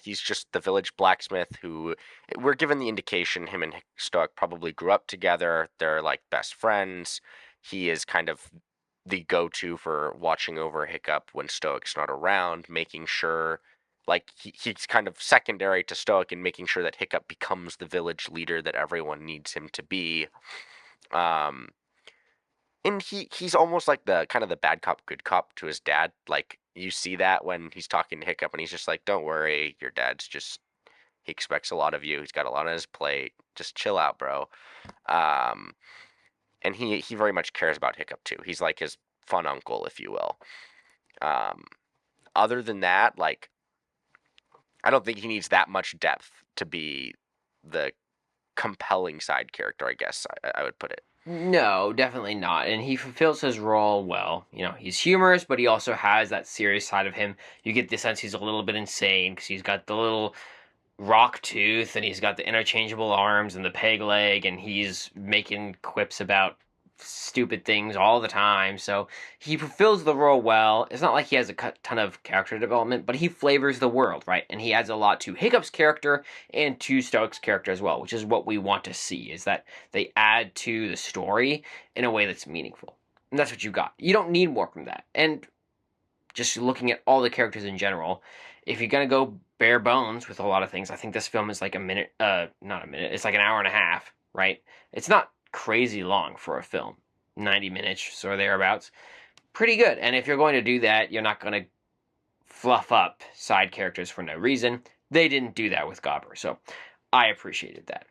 He's just the village blacksmith who we're given the indication him and Stoic probably grew up together. They're like best friends. He is kind of the go-to for watching over Hiccup when Stoic's not around, making sure like he's kind of secondary to Stoic in making sure that Hiccup becomes the village leader that everyone needs him to be. Um, and he's almost like the kind of the bad cop, good cop to his dad. Like you see that when he's talking to Hiccup, and he's just like, "Don't worry, your dad's just he expects a lot of you. He's got a lot on his plate. Just chill out, bro." Um, and he very much cares about Hiccup too. He's like his fun uncle, if you will. Um, other than that, like I don't think he needs that much depth to be the compelling side character. I guess I would put it. No, definitely not. And he fulfills his role well. He's humorous, but he also has that serious side of him. You get the sense he's a little bit insane because he's got the little rock tooth and he's got the interchangeable arms and the peg leg and he's making quips about stupid things all the time. So he fulfills the role well. It's not like he has a ton of character development, but he flavors the world, right? And he adds a lot to Hiccup's character and to Stoic's character as well, which is what we want to see, is that they add to the story in a way that's meaningful. And that's what you got. You don't need more from that. And just looking at all the characters in general, if you're gonna go bare bones with a lot of things, I think this film is like a minute, not a minute, it's like an hour and a half, right? It's not crazy long for a film, 90 minutes or thereabouts. Pretty good. And if you're going to do that, you're not gonna fluff up side characters for no reason. They didn't do that with Gobber, so I appreciated that.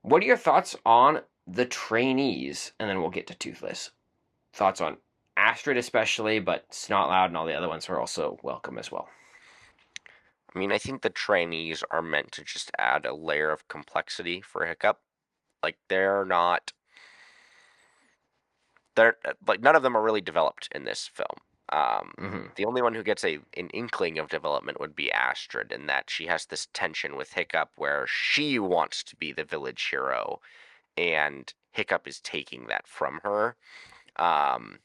What are your thoughts on the trainees? And then we'll get to Toothless. Thoughts on Astrid especially, but Snot Loud and all the other ones are also welcome as well. I mean, I think the trainees are meant to just add a layer of complexity for Hiccup. Like they're like none of them are really developed in this film. Mm-hmm. The only one who gets an inkling of development would be Astrid, in that she has this tension with Hiccup where she wants to be the village hero, and Hiccup is taking that from her. Um,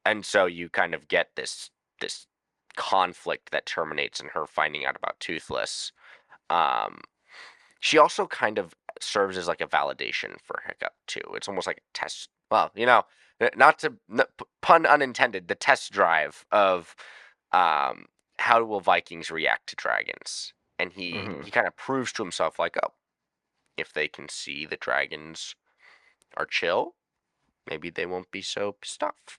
and so you kind of get this conflict that terminates in her finding out about Toothless. Um, she also kind of serves as like a validation for Hiccup too. It's almost like a test. Well, not to pun unintended, the test drive of um, how will Vikings react to dragons, and he kind of proves to himself like, oh, if they can see the dragons are chill, maybe they won't be so pissed off.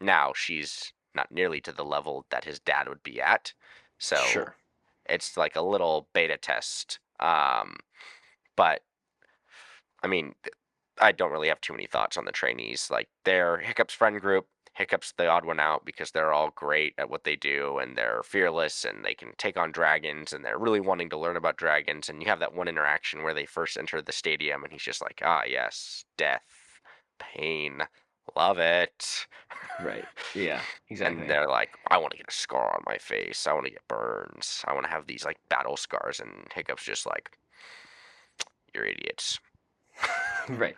Now she's not nearly to the level that his dad would be at, so Sure. it's like a little beta test. But I mean, I don't really have too many thoughts on the trainees. Like, they're Hiccup's friend group. Hiccup's the odd one out because they're all great at what they do and they're fearless and they can take on dragons and they're really wanting to learn about dragons. And you have that one interaction where they first enter the stadium and he's just like, ah, yes, death, pain, love it. Right. Yeah, And exactly. they're like, I want to get a scar on my face. I want to get burns. I want to have these like battle scars. And Hiccup's just like, you're idiots. Right.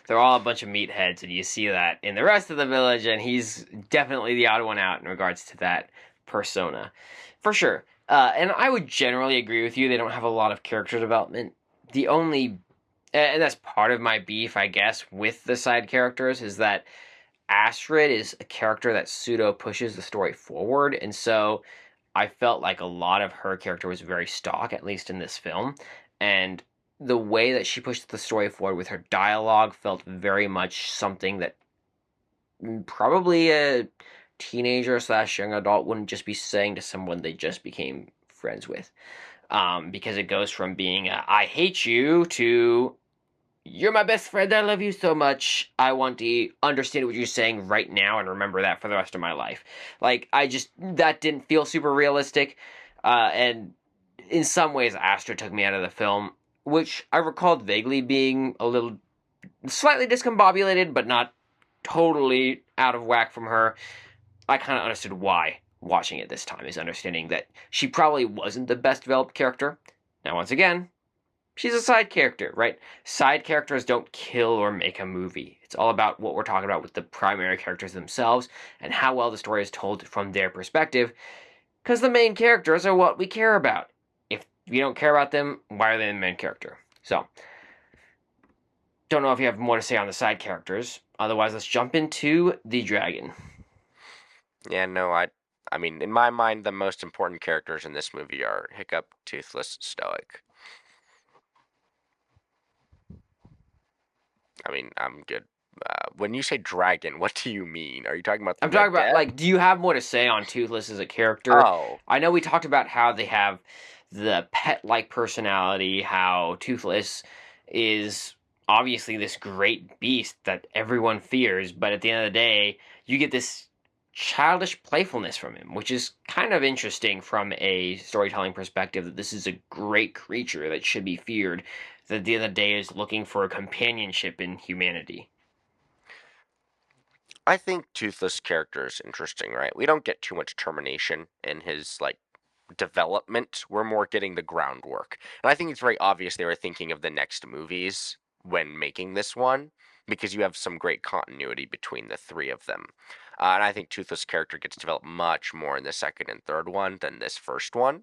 They're all a bunch of meatheads, and you see that in the rest of the village, and he's definitely the odd one out in regards to that persona. For sure. And I would generally agree with you, they don't have a lot of character development. The only, and that's part of my beef, I guess, with the side characters, is that Astrid is a character that pseudo pushes the story forward, and so I felt like a lot of her character was very stock, at least in this film, and the way that she pushed the story forward with her dialogue felt very much something that probably a teenager slash young adult wouldn't just be saying to someone they just became friends with. Because it goes from being I hate you to you're my best friend. I love you so much. I want to understand what you're saying right now and remember that for the rest of my life. Like, that didn't feel super realistic. And in some ways, Astra took me out of the film, which I recalled vaguely being a little slightly discombobulated, but not totally out of whack from her. I kind of understood why watching it this time, is understanding that she probably wasn't the best developed character. Now, once again, she's a side character, right? Side characters don't kill or make a movie. It's all about what we're talking about with the primary characters themselves and how well the story is told from their perspective. Because the main characters are what we care about. If we don't care about them, why are they the main character? So, don't know if you have more to say on the side characters. Otherwise, let's jump into the dragon. Yeah, no, I mean, in my mind, the most important characters in this movie are Hiccup, Toothless, Stoic. I mean, I'm good. When you say dragon, what do you mean? Are you talking about I'm the talking about, dead? like, do you have more to say on Toothless as a character? Oh, I know we talked about how they have the pet like personality, how Toothless is obviously this great beast that everyone fears, but at the end of the day, you get this childish playfulness from him, which is kind of interesting from a storytelling perspective, that this is a great creature that should be feared, that at the end of the day is looking for companionship in humanity. I think Toothless character is interesting, right? We don't get too much termination in his like development. We're more getting the groundwork. And I think it's very obvious they were thinking of the next movies when making this one because you have some great continuity between the three of them. And I think Toothless' character gets developed much more in the second and third one than this first one,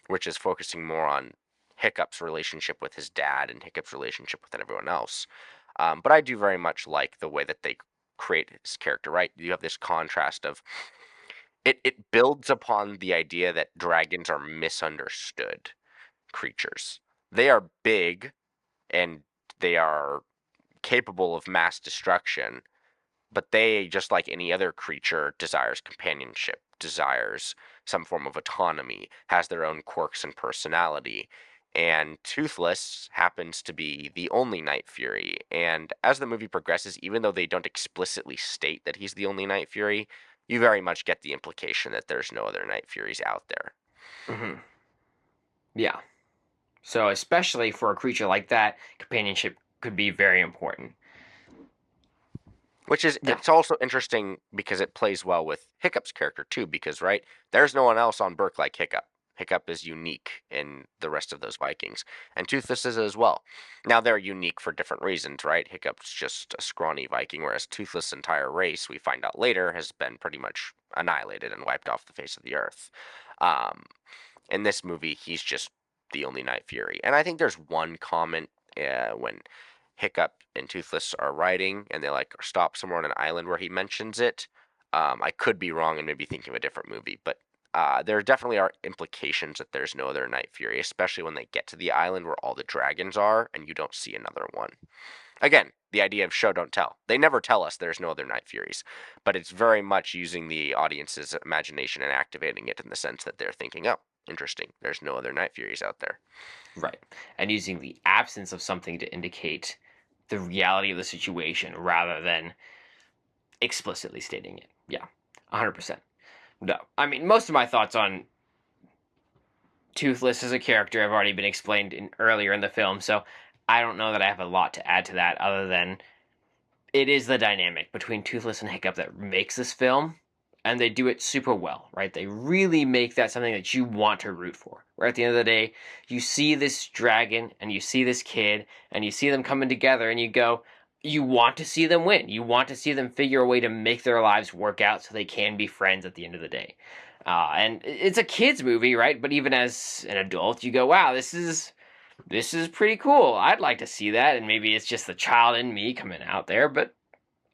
which is focusing more on Hiccup's relationship with his dad and Hiccup's relationship with everyone else. But I do very much like the way that they create his character, right? You have this contrast of it builds upon the idea that dragons are misunderstood creatures. They are big and they are capable of mass destruction, but they, just like any other creature, desires companionship, desires some form of autonomy, has their own quirks and personality. And Toothless happens to be the only Night Fury. And as the movie progresses, even though they don't explicitly state that he's the only Night Fury, you very much get the implication that there's no other Night Furies out there. Hmm. Yeah. So, especially for a creature like that, companionship could be very important. Which is, Yeah. it's also interesting because it plays well with Hiccup's character too, because, right, there's no one else on Burke like Hiccup. Hiccup is unique in the rest of those Vikings, and Toothless is as well. Now they're unique for different reasons, right? Hiccup's just a scrawny Viking, whereas Toothless' entire race, we find out later, has been pretty much annihilated and wiped off the face of the earth. Um, in this movie, he's just the only Night Fury, and I think there's one comment when Hiccup and Toothless are riding, and they like stop somewhere on an island where he mentions it. I could be wrong and maybe thinking of a different movie, but there definitely are implications that there's no other Night Fury, especially when they get to the island where all the dragons are and you don't see another one. Again, the idea of show don't tell. They never tell us there's no other Night Furies, but it's very much using the audience's imagination and activating it in the sense that they're thinking, oh, interesting, there's no other Night Furies out there. Right. And using the absence of something to indicate the reality of the situation rather than explicitly stating it. Yeah, 100%. No. I mean, most of my thoughts on Toothless as a character have already been explained earlier in the film, so I don't know that I have a lot to add to that other than it is the dynamic between Toothless and Hiccup that makes this film, and they do it super well, right? They really make that something that you want to root for. Where at the end of the day, you see this dragon and you see this kid and you see them coming together and you go, you want to see them win. You want to see them figure a way to make their lives work out so they can be friends at the end of the day. And it's a kids movie, right? But even as an adult, you go, wow, this is pretty cool. I'd like to see that, and maybe it's just the child in me coming out there, but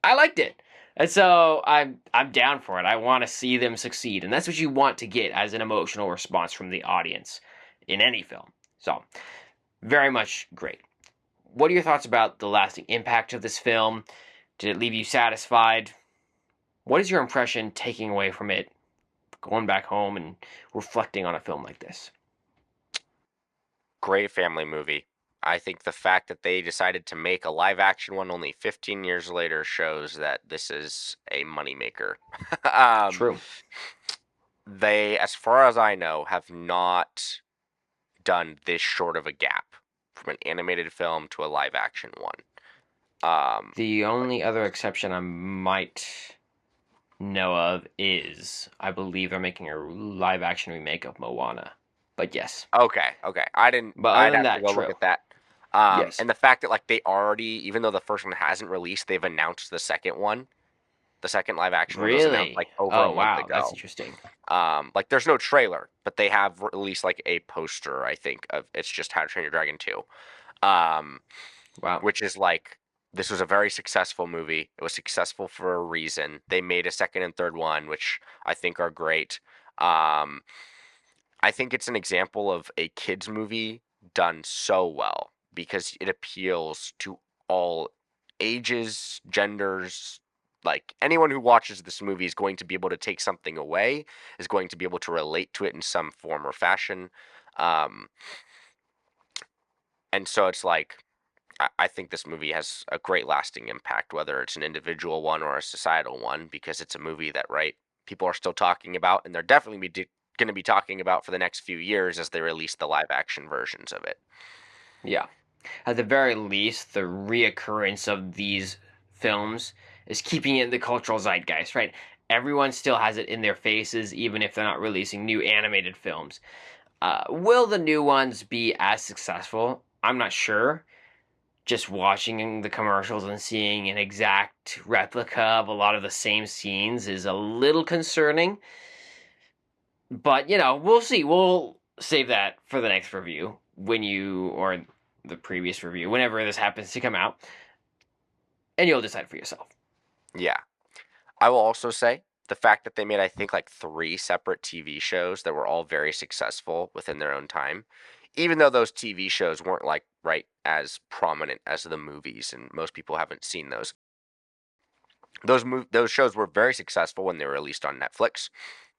I liked it. And so I'm down for it. I want to see them succeed, and that's what you want to get as an emotional response from the audience in any film. So, very much great. What are your thoughts about the lasting impact of this film? Did it leave you satisfied? What is your impression taking away from it, going back home and reflecting on a film like this? Great family movie. I think the fact that they decided to make a live action one only 15 years later shows that this is a moneymaker. um, True. they, as far as I know, have not done this short of a gap from an animated film to a live action one. The only other exception I might know of is I believe they're making a live action remake of Moana. But yes. Okay, okay. I didn't. But other I'd than have to that, go look true. at that. Yes. And the fact that like they already, even though the first one hasn't released, they've announced the second one. The second live action one was announced like Really? over a Oh month wow, that's ago. interesting. Like there's no trailer, but they have released like a poster, I think, of it's just How to Train Your Dragon 2. Um, Wow. which is like this was a very successful movie. It was successful for a reason. They made a second and third one, which I think are great. Um, I think it's an example of a kids movie done so well because it appeals to all ages, genders. Like anyone who watches this movie is going to be able to take something away, is going to be able to relate to it in some form or fashion. Um, and so it's like I think this movie has a great lasting impact, whether it's an individual one or a societal one, because it's a movie that, right, people are still talking about, and they're definitely going to be talking about for the next few years as they release the live action versions of it. Yeah. At the very least, the reoccurrence of these films is keeping it in the cultural zeitgeist, right? Everyone still has it in their faces, even if they're not releasing new animated films. Will the new ones be as successful? I'm not sure. Just watching the commercials and seeing an exact replica of a lot of the same scenes is a little concerning. But, we'll see. We'll save that for the next review or the previous review, whenever this happens to come out, and you'll decide for yourself. Yeah. I will also say the fact that they made, I think, like three separate TV shows that were all very successful within their own time, even though those TV shows weren't like, right, as prominent as the movies, and most people haven't seen those. Those shows were very successful when they were released on Netflix,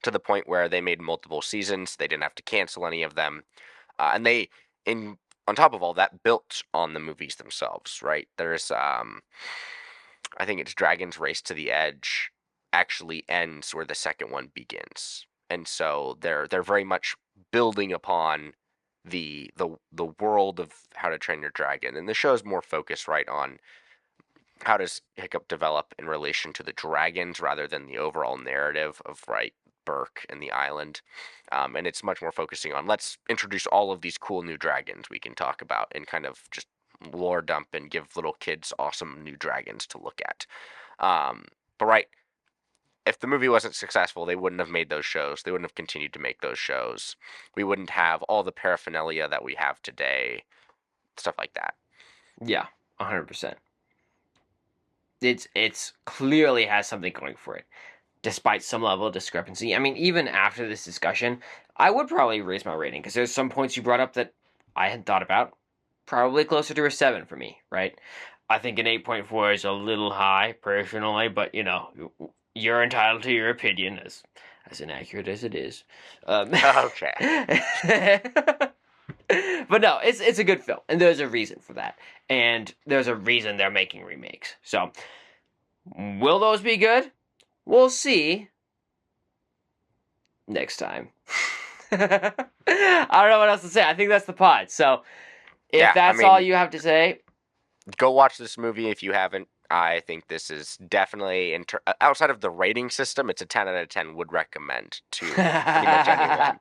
to the point where they made multiple seasons. They didn't have to cancel any of them, and they, in on top of all that, built on the movies themselves. Right? There's, I think it's Dragon's Race to the Edge, actually ends where the second one begins, and so they're very much building upon the world of How to Train Your Dragon, and the show is more focused right on how does Hiccup develop in relation to the dragons rather than the overall narrative of, right, Burke and the island. And it's much more focusing on let's introduce all of these cool new dragons we can talk about and kind of just lore dump and give little kids awesome new dragons to look at. But right, if the movie wasn't successful, they wouldn't have made those shows. They wouldn't have continued to make those shows. We wouldn't have all the paraphernalia that we have today, stuff like that. Yeah, 100%. It's clearly has something going for it, despite some level of discrepancy. I mean, even after this discussion, I would probably raise my rating because there's some points you brought up that I hadn't thought about. Probably closer to a 7 for me, right? I think an 8.4 is a little high, personally, but you're entitled to your opinion, as inaccurate as it is. Okay. But no, it's a good film, and there's a reason for that, and there's a reason they're making remakes. So, will those be good? We'll see next time. I don't know what else to say. I think that's the pod. So, if that's all you have to say, go watch this movie if you haven't. I think this is definitely, outside of the rating system, it's a 10 out of 10 would recommend to pretty much anyone.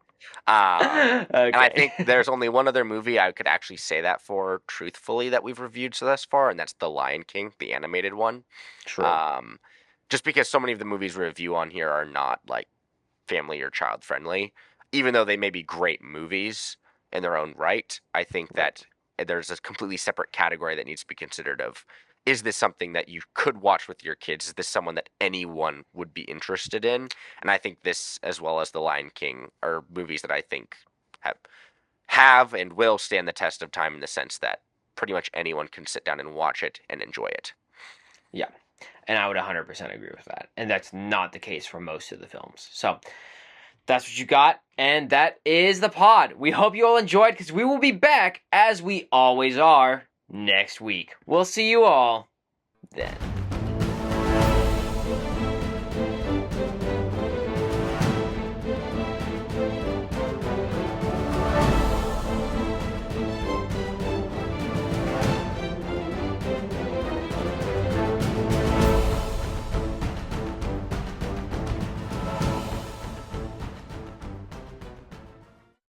Okay. And I think there's only one other movie I could actually say that for truthfully that we've reviewed thus far, and that's The Lion King, the animated one. True. Just because so many of the movies we review on here are not like family or child friendly, even though they may be great movies in their own right, I think that there's a completely separate category that needs to be considered of, is this something that you could watch with your kids? Is this someone that anyone would be interested in? And I think this, as well as The Lion King, are movies that I think have and will stand the test of time in the sense that pretty much anyone can sit down and watch it and enjoy it. Yeah, and I would 100% agree with that. And that's not the case for most of the films. So that's what you got, and that is the pod. We hope you all enjoyed, because we will be back, as we always are, next week. We'll see you all then.